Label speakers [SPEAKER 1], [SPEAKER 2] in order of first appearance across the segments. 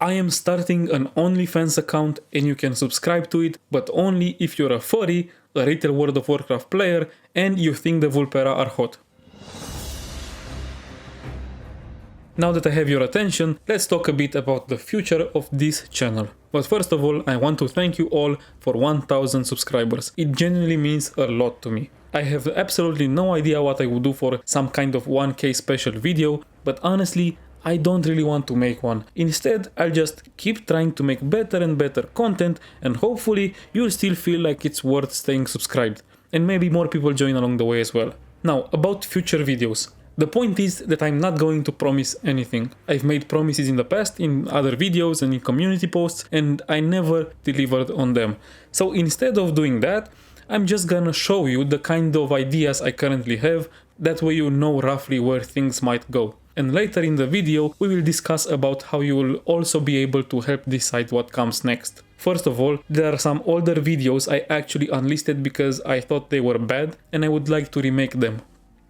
[SPEAKER 1] I am starting an OnlyFans account and you can subscribe to it, but only if you're a furry, a retail World of Warcraft player, and you think the Vulpera are hot. Now that I have your attention, let's talk a bit about the future of this channel. But first of all, I want to thank you all for 1000 subscribers. It genuinely means a lot to me. I have absolutely no idea what I would do for some kind of 1K special video, but honestly, I don't really want to make one. Instead, I'll just keep trying to make better and better content, and hopefully you'll still feel like it's worth staying subscribed. And maybe more people join along the way as well. Now, about future videos. The point is that I'm not going to promise anything. I've made promises in the past in other videos and in community posts, and I never delivered on them. So instead of doing that, I'm just gonna show you the kind of ideas I currently have, that way you know roughly where things might go. And later in the video, we will discuss about how you will also be able to help decide what comes next. First of all, there are some older videos I actually unlisted because I thought they were bad and I would like to remake them.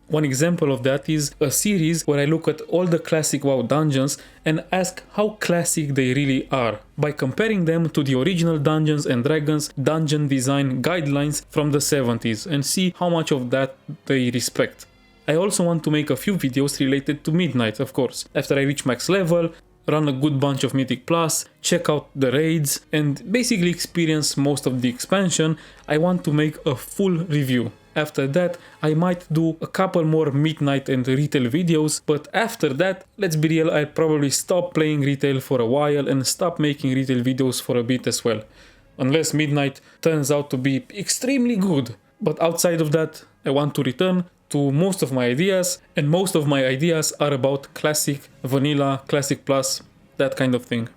[SPEAKER 1] One example of that is a series where I look at all the classic WoW dungeons and ask how classic they really are, by comparing them to the original Dungeons and Dragons dungeon design guidelines from the 70s and see how much of that they respect. I also want to make a few videos related to Midnight, of course. After I reach max level, run a good bunch of Mythic Plus, check out the raids, and basically experience most of the expansion, I want to make a full review. After that, I might do a couple more Midnight and retail videos, but after that, let's be real, I'll probably stop playing retail for a while and stop making retail videos for a bit as well. Unless Midnight turns out to be extremely good. But outside of that, I want to return to most of my ideas, and most of my ideas are about classic, vanilla, classic plus, that kind of thing.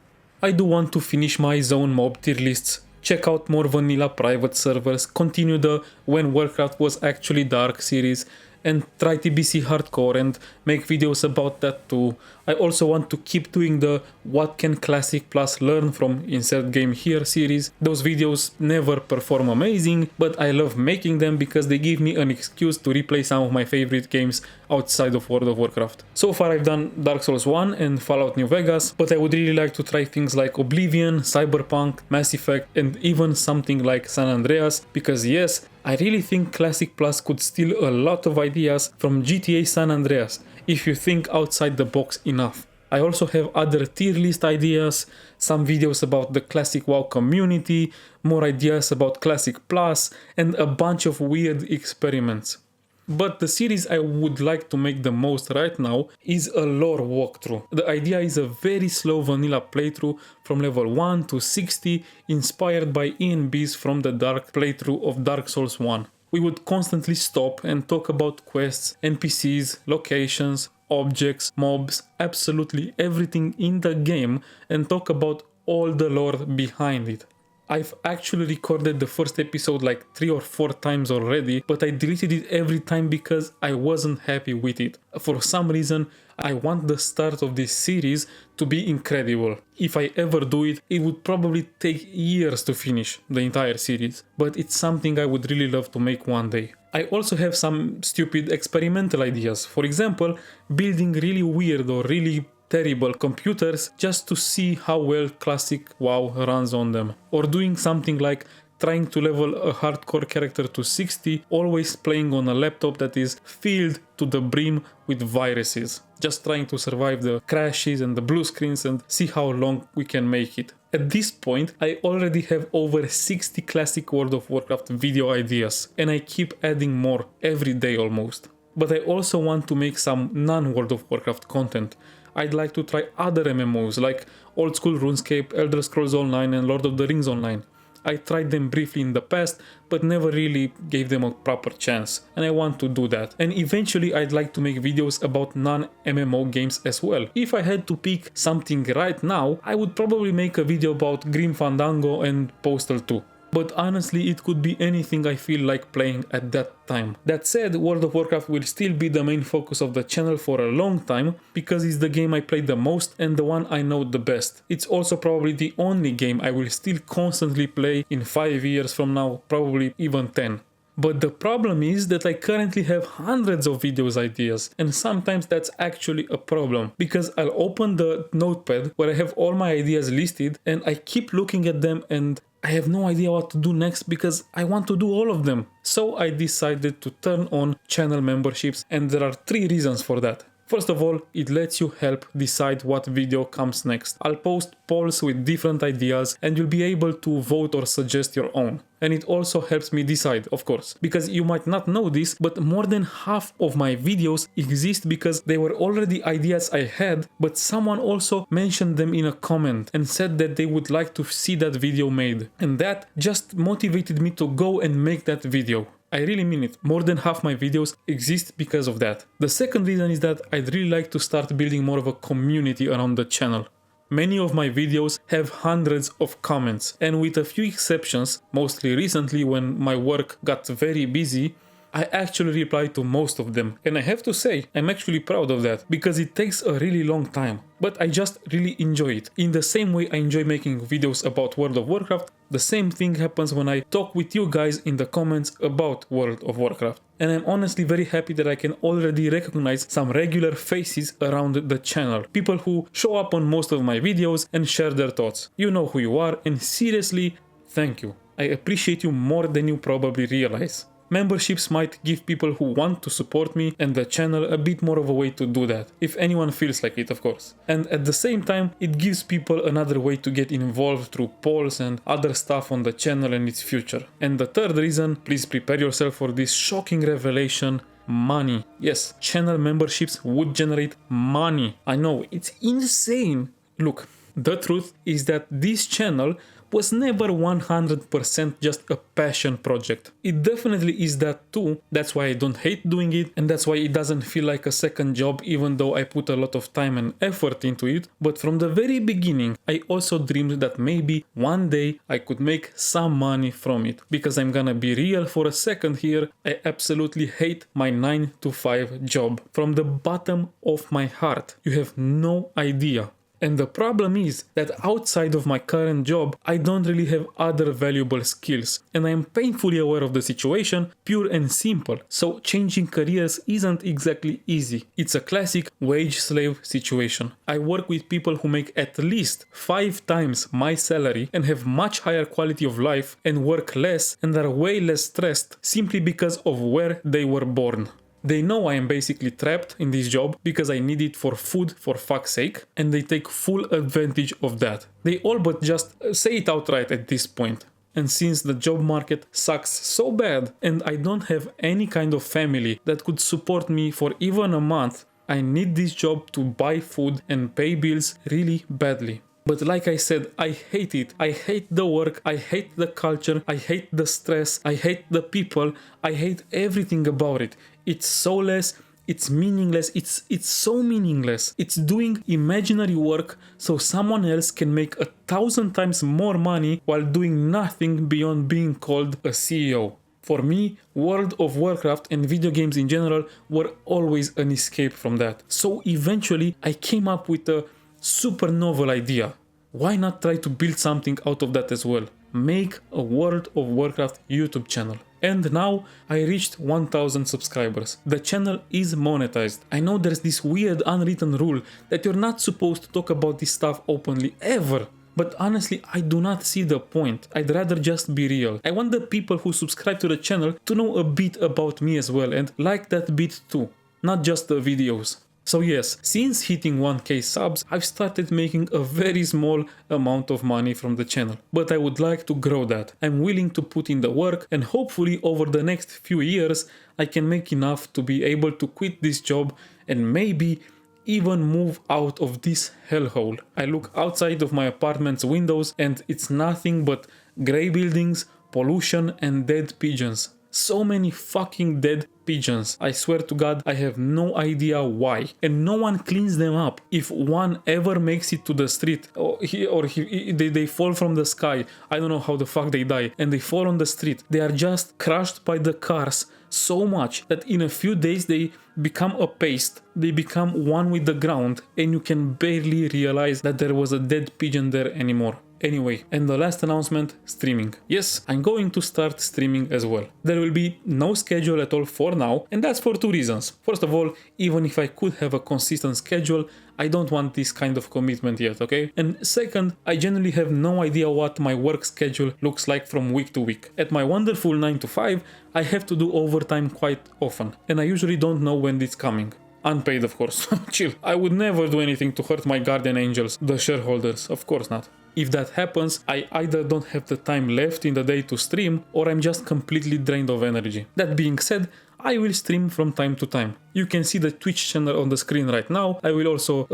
[SPEAKER 1] I do want to finish my zone mob tier lists, check out more vanilla private servers, continue the When Warcraft Was Actually Dark series, and try TBC hardcore and make videos about that too. I also want to keep doing the What Can Classic Plus Learn From Insert Game Here series. Those videos never perform amazing, but I love making them because they give me an excuse to replay some of my favorite games outside of World of Warcraft. So far I've done Dark Souls 1 and Fallout New Vegas, but I would really like to try things like Oblivion, Cyberpunk, Mass Effect, and even something like San Andreas, because yes, I really think Classic Plus could steal a lot of ideas from GTA San Andreas if you think outside the box enough. I also have other tier list ideas, some videos about the Classic WoW community, more ideas about Classic Plus, and a bunch of weird experiments. But the series I would like to make the most right now is a lore walkthrough. The idea is a very slow vanilla playthrough from level 1 to 60, inspired by Ian B's From the Dark playthrough of Dark Souls 1. We would constantly stop and talk about quests, NPCs, locations, objects, mobs, absolutely everything in the game, and talk about all the lore behind it. I've actually recorded the first episode like 3 or 4 times already, but I deleted it every time because I wasn't happy with it. For some reason, I want the start of this series to be incredible. If I ever do it, it would probably take years to finish the entire series, but it's something I would really love to make one day. I also have some stupid experimental ideas. For example, building really weird or really terrible computers just to see how well classic WoW runs on them. Or doing something like trying to level a hardcore character to 60, always playing on a laptop that is filled to the brim with viruses. Just trying to survive the crashes and the blue screens and see how long we can make it. At this point, I already have over 60 classic World of Warcraft video ideas, and I keep adding more every day almost. But I also want to make some non-World of Warcraft content. I'd like to try other MMOs like Old School RuneScape, Elder Scrolls Online and Lord of the Rings Online. I tried them briefly in the past, but never really gave them a proper chance, and I want to do that. And eventually I'd like to make videos about non-MMO games as well. If I had to pick something right now, I would probably make a video about Grim Fandango and Postal 2. But honestly, it could be anything I feel like playing at that time. That said, World of Warcraft will still be the main focus of the channel for a long time, because it's the game I play the most and the one I know the best. It's also probably the only game I will still constantly play in 5 years from now, probably even 10. But the problem is that I currently have hundreds of videos ideas, and sometimes that's actually a problem because I'll open the notepad where I have all my ideas listed and I keep looking at them and I have no idea what to do next because I want to do all of them. So I decided to turn on channel memberships, and there are 3 reasons for that. First of all, it lets you help decide what video comes next. I'll post polls with different ideas and you'll be able to vote or suggest your own. And it also helps me decide, of course, because you might not know this, but more than half of my videos exist because they were already ideas I had, but someone also mentioned them in a comment and said that they would like to see that video made. And that just motivated me to go and make that video. I really mean it. More than half my videos exist because of that. The second reason is that I'd really like to start building more of a community around the channel. Many of my videos have hundreds of comments, and with a few exceptions, mostly recently when my work got very busy, I actually reply to most of them. And I have to say, I'm actually proud of that because it takes a really long time. But I just really enjoy it. In the same way I enjoy making videos about World of Warcraft, the same thing happens when I talk with you guys in the comments about World of Warcraft. And I'm honestly very happy that I can already recognize some regular faces around the channel. People who show up on most of my videos and share their thoughts. You know who you are, and seriously, thank you. I appreciate you more than you probably realize. Memberships might give people who want to support me and the channel a bit more of a way to do that, if anyone feels like it, of course. And at the same time, it gives people another way to get involved through polls and other stuff on the channel and its future. And the third reason, please prepare yourself for this shocking revelation: money. Yes, channel memberships would generate money. I know, it's insane. Look, the truth is that this channel was never 100% just a passion project. It definitely is that too. That's why I don't hate doing it, and that's why it doesn't feel like a second job even though I put a lot of time and effort into it. But from the very beginning, I also dreamed that maybe one day I could make some money from it. Because I'm gonna be real for a second here, I absolutely hate my 9-to-5 job. From the bottom of my heart. You have no idea. And the problem is that outside of my current job, I don't really have other valuable skills. And I am painfully aware of the situation, pure and simple. So changing careers isn't exactly easy. It's a classic wage slave situation. I work with people who make at least 5 times my salary and have much higher quality of life and work less and are way less stressed simply because of where they were born. They know I am basically trapped in this job because I need it for food, for fuck's sake, and they take full advantage of that. They all but just say it outright at this point. And since the job market sucks so bad and I don't have any kind of family that could support me for even a month, I need this job to buy food and pay bills really badly. But like I said, I hate it. I hate the work, I hate the culture, I hate the stress, I hate the people, I hate everything about it. It's soulless, it's meaningless, it's so meaningless. It's doing imaginary work so someone else can make 1,000 times more money while doing nothing beyond being called a CEO. For me, World of Warcraft and video games in general were always an escape from that. So eventually I came up with a super novel idea. Why not try to build something out of that as well? Make a World of Warcraft YouTube channel. And now I reached 1,000 subscribers. The channel is monetized. I know there's this weird unwritten rule that you're not supposed to talk about this stuff openly ever. But honestly, I do not see the point. I'd rather just be real. I want the people who subscribe to the channel to know a bit about me as well and like that bit too, not just the videos. So yes, since hitting 1k subs, I've started making a very small amount of money from the channel. But I would like to grow that. I'm willing to put in the work, and hopefully over the next few years I can make enough to be able to quit this job and maybe even move out of this hellhole. I look outside of my apartment's windows and it's nothing but grey buildings, pollution and dead pigeons. So many fucking dead pigeons. I swear to God, I have no idea why. And no one cleans them up. If one ever makes it to the street, they fall from the sky, I don't know how the fuck they die, and they fall on the street, they are just crushed by the cars so much that in a few days they become a paste. They become one with the ground and you can barely realize that there was a dead pigeon there anymore. anyway. And the last announcement, streaming. Yes, I'm going to start streaming as well. There will be no schedule at all for now, and that's for two reasons. First of all, even if I could have a consistent schedule, I don't want this kind of commitment yet, okay? And second, I generally have no idea what my work schedule looks like from week to week. At my wonderful 9 to 5, I have to do overtime quite often, and I usually don't know when it's coming. Unpaid, of course. Chill. I would never do anything to hurt my guardian angels, the shareholders, of course not. If that happens, I either don't have the time left in the day to stream, or I'm just completely drained of energy. That being said, I will stream from time to time. You can see the Twitch channel on the screen right now. I will also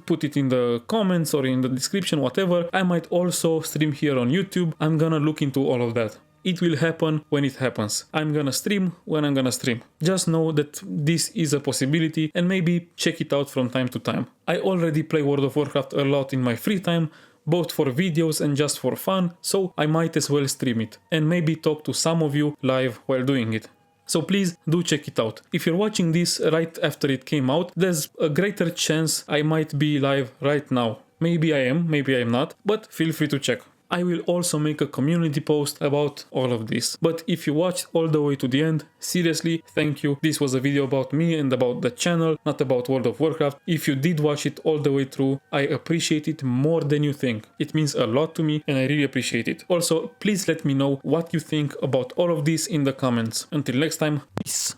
[SPEAKER 1] put it in the comments or in the description, whatever. I might also stream here on YouTube. I'm gonna look into all of that. It will happen when it happens. I'm gonna stream when I'm gonna stream. Just know that this is a possibility and maybe check it out from time to time. I already play World of Warcraft a lot in my free time, both for videos and just for fun, so I might as well stream it and maybe talk to some of you live while doing it. So please do check it out. If you're watching this right after it came out, there's a greater chance I might be live right now. Maybe I am, maybe I'm not, but feel free to check. I will also make a community post about all of this. But if you watched all the way to the end, seriously, thank you. This was a video about me and about the channel, not about World of Warcraft. If you did watch it all the way through, I appreciate it more than you think. It means a lot to me and I really appreciate it. Also, please let me know what you think about all of this in the comments. Until next time, peace.